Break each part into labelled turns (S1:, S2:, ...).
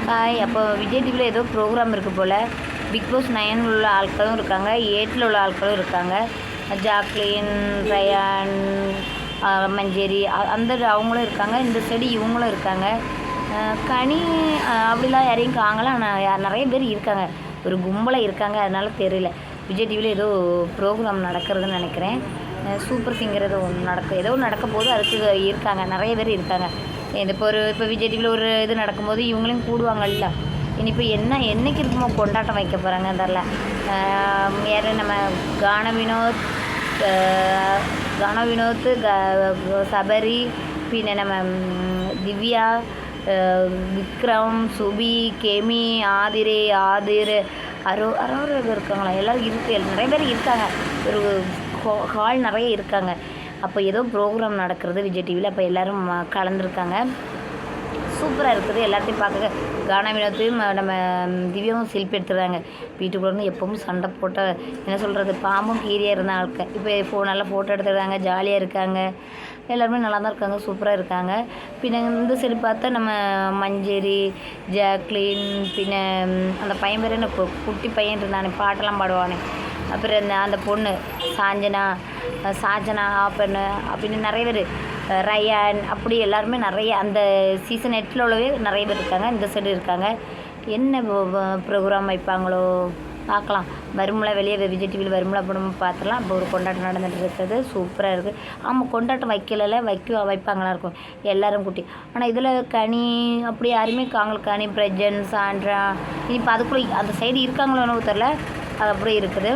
S1: Hi. அப்போ விஜய் டிவியில் ஏதோ ப்ரோக்ராம் இருக்குது போல். பிக் பாஸ் 9 உள்ள ஆட்களும் இருக்காங்க, 8 உள்ள ஆட்களும் இருக்காங்க. ஜாக்லின், ரயான், மஞ்சரி அந்த அவங்களும் இருக்காங்க. இந்த சைடு இவங்களும் இருக்காங்க. கனி அப்படிலாம் யாரையும் காங்கலாம். ஆனால் நிறைய பேர் இருக்காங்க, ஒரு கும்பலாக இருக்காங்க. அதனால தெரியல. விஜய் டிவியில் ஏதோ ப்ரோக்ராம் நடக்கிறதுன்னு நினைக்கிறேன். சூப்பர் சிங்கர் ஏதோ ஒன்று ஏதோ நடக்க போது அதுக்கு இருக்காங்க, நிறைய பேர் இருக்காங்க. இப்போ விஜய் டிவியில் ஒரு இது நடக்கும்போது இவங்களையும் கூடுவாங்கல்ல. இனியிപ്പോൾ என்னைக்கு இருக்குமோ கொண்டாட்டம் வைக்க போகிறாங்க தெரில. யார் நம்ம கான வினோத், சபரி, பின்ன நம்ம திவ்யா, விக்ரம், சுபி, கெமி, ஆதிர் அரோர் இருக்காங்களா, எல்லோரும் நிறைய பேர் இருக்காங்க. ஒரு ஹால் நிறைய இருக்காங்க. அப்போ ஏதோ ப்ரோக்ராம் நடக்கிறது விஜய் டிவியில். அப்போ எல்லோரும் கலந்துருக்காங்க. சூப்பராக இருக்குது. எல்லாத்தையும் பார்க்க கானா வினோத்தையும் நம்ம திவ்யாவும் செல்ஃபி எடுத்துடுறாங்க. வீட்டுக்குள்ள இருந்து எப்பவும் சண்டை போட்ட என்ன சொல்கிறது, பாம்பும் கீரியாக இருந்த ஆட்கள் இப்போ நல்லா ஃபோட்டோ எடுத்துடுறாங்க, ஜாலியாக இருக்காங்க. எல்லாருமே நல்லா தான் இருக்காங்க, சூப்பராக இருக்காங்க. பின்ன இந்த சைடு பார்த்தா நம்ம மஞ்சரி, ஜாக்லின், பின்ன அந்த பையன் பேர் என்ன குட்டி பையன் இருந்தானே, பாட்டெல்லாம் பாடுவானே, அப்புறம் அந்த பொண்ணு சாஜனா பெண்ணு அப்படின்னு நிறைய பேர், ரயான், அப்படி எல்லாருமே நிறைய அந்த சீசன் 8 உள்ளவே நிறைய பேர் இருக்காங்க. இந்த சைடு இருக்காங்க. என்ன ப்ரோக்ராம் வைப்பாங்களோ பார்க்கலாம். வரும்ல, வெளியே விஜய் டிவியில் வரும்ல, அப்படின்னு பார்த்துலாம். அப்போ ஒரு கொண்டாட்டம் நடந்துகிட்டு இருக்குது, சூப்பராக இருக்குது. ஆமாம், கொண்டாட்டம் வைப்பாங்களா இருக்கும் எல்லோரும் கூட்டி. ஆனால் இதில் கனி அப்படி யாருமே கனி, பிரஜன், சாண்ட்ரா, இப்போ அதுக்குள்ளே அந்த சைடு இருக்காங்களோன்னு தெரில. அது அப்படி இருக்குது.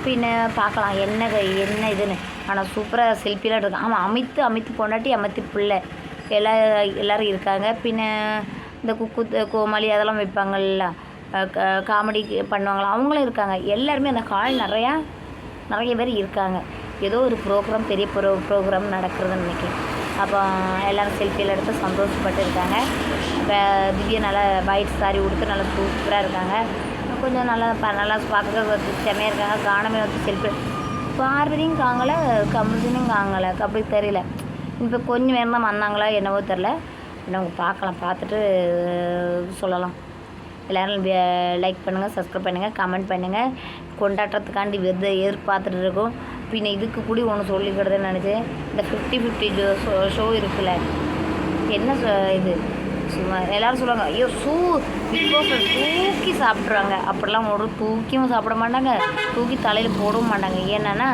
S1: பின்ன பார்க்கலாம் என்ன இதுன்னு. ஆனால் சூப்பராக செல்ஃபிலாம் இருக்குது. ஆமாம், அமைத்து பொண்டாட்டி, அமைத்து பிள்ளை எல்லோரும் இருக்காங்க. பின்ன இந்த கோமாளி அதெல்லாம் வைப்பாங்கள்ல, காமெடி பண்ணுவாங்களா, அவங்களும் இருக்காங்க. எல்லாருமே அந்த ஹால் நிறைய பேர் இருக்காங்க. ஏதோ ஒரு ப்ரோக்ராம், பெரிய ப்ரோக்ராம் நடக்கிறதுன்னு நினைக்கிறேன். அப்போ எல்லோரும் செல்ஃபியில் எடுத்து சந்தோஷப்பட்டு இருக்காங்க. இப்போ திவ்யா நல்லா ஒயிட் சாரி உடுத்து நல்லா சூப்பராக இருக்காங்க. கொஞ்சம் நல்லா பார்க்க செம்மையாக இருக்காங்க. காணமே செல்ஃபி பார்வதியும் காங்கல, கமலினும் காங்கலை, அப்படி தெரியல. இப்போ கொஞ்சம் நேரம் தான் வந்தாங்களா என்னவோ தெரில. நம்ம பார்க்கலாம், பார்த்துட்டு சொல்லலாம். எல்லோரும் லைக் பண்ணுங்கள், சப்ஸ்கிரைப் பண்ணுங்கள், கமெண்ட் பண்ணுங்கள். கொண்டாட்டத்துக்காண்டி எதிர்பார்த்துட்டு இருக்கோம். பின்ன இதுக்கு கூடி ஒன்று சொல்லிக்கிடுதுன்னு நினச்சேன். இந்த 50-50 ஷோ இருக்குல்ல, என்ன இது சும்மா எல்லோரும் சொல்லுவாங்க, ஐயோ பிக் பாஸில் தூக்கி சாப்பிட்றாங்க. அப்படிலாம் ஒரு தூக்கியும் சாப்பிட மாட்டாங்க, தூக்கி தலையில் போடவும் மாட்டாங்க. ஏன்னா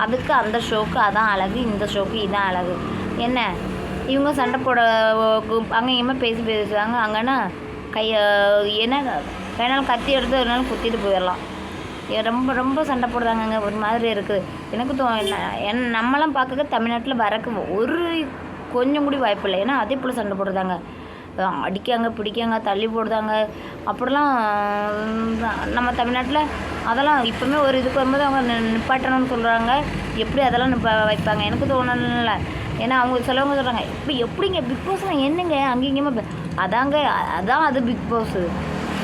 S1: அதுக்கு அந்த ஷோக்கு அதான் அழகு, இந்த ஷோக்கு இதான் அழகு. என்ன இவங்க சண்டை போட அங்கேயுமே பேசுவாங்க. அங்கன்னா என்ன வேணாலும் கத்தி எடுத்து ஒரு நாள் குத்திட்டு போயிடலாம். ரொம்ப ரொம்ப சண்டை போடுறாங்கங்க, ஒரு மாதிரி இருக்குது. எனக்கு நம்மளாம் பார்க்க தமிழ்நாட்டில் வரக்கு ஒரு கொஞ்சம் கூட வாய்ப்பு இல்லை. ஏன்னா அதே போல் சண்டை போடுறாங்க, அடிக்காங்க, பிடிக்காங்க, தள்ளி போடுதாங்க. அப்படிலாம் நம்ம தமிழ்நாட்டில் அதெல்லாம் இப்போவுமே ஒரு இதுக்கு வரும்போது அவங்க நிப்பாட்டணும்னு சொல்கிறாங்க. எப்படி அதெல்லாம் வைப்பாங்க எனக்கு தோணலை. ஏன்னா அவங்க சிலவங்க சொல்கிறாங்க, இப்போ எப்படிங்க பிக் பாஸ்லாம் என்னங்க அங்கேயுமே அதான் அது பிக் பாஸு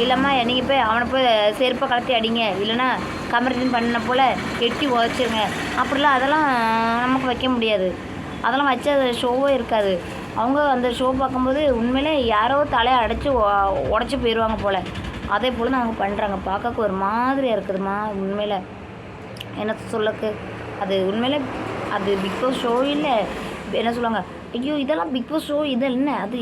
S1: இல்லைம்மா. நீங்கள் போய் அவனை போய் செருப்பை கலத்தி அடிங்க, இல்லைன்னா கமர்ஷன் பண்ண போல் எட்டி உதச்சிருங்க. அப்படிலாம் அதெல்லாம் நமக்கு வைக்க முடியாது. அதெல்லாம் வச்சு அது ஷோவே இருக்காது. அவங்க அந்த ஷோ பார்க்கும்போது உண்மையிலே யாரோ தலையை அடைச்சி உடச்சி போயிடுவாங்க போல். அதே போல் தான் அவங்க பண்ணுறாங்க. பார்க்க ஒரு மாதிரியாக இருக்குதுமா உண்மையில். என்ன சொல்லக்கு அது உண்மையிலே அது பிக் பாஸ் ஷோ இல்லை. என்ன சொல்லுவாங்க, ஐயோ இதெல்லாம் பிக் பாஸ் ஷோ, இது அது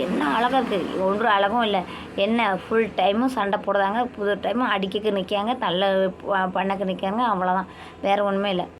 S1: என்ன அழகாக இருக்குது. ஒன்று அழகும் இல்லை. என்ன ஃபுல் டைமும் சண்டை போடுறாங்க, புது டைமும் அடிக்கக்கு நிற்காங்க, தள்ள பண்ணக்கு நிற்காங்க. அவ்வளோதான், வேறு ஒன்றுமே இல்லை.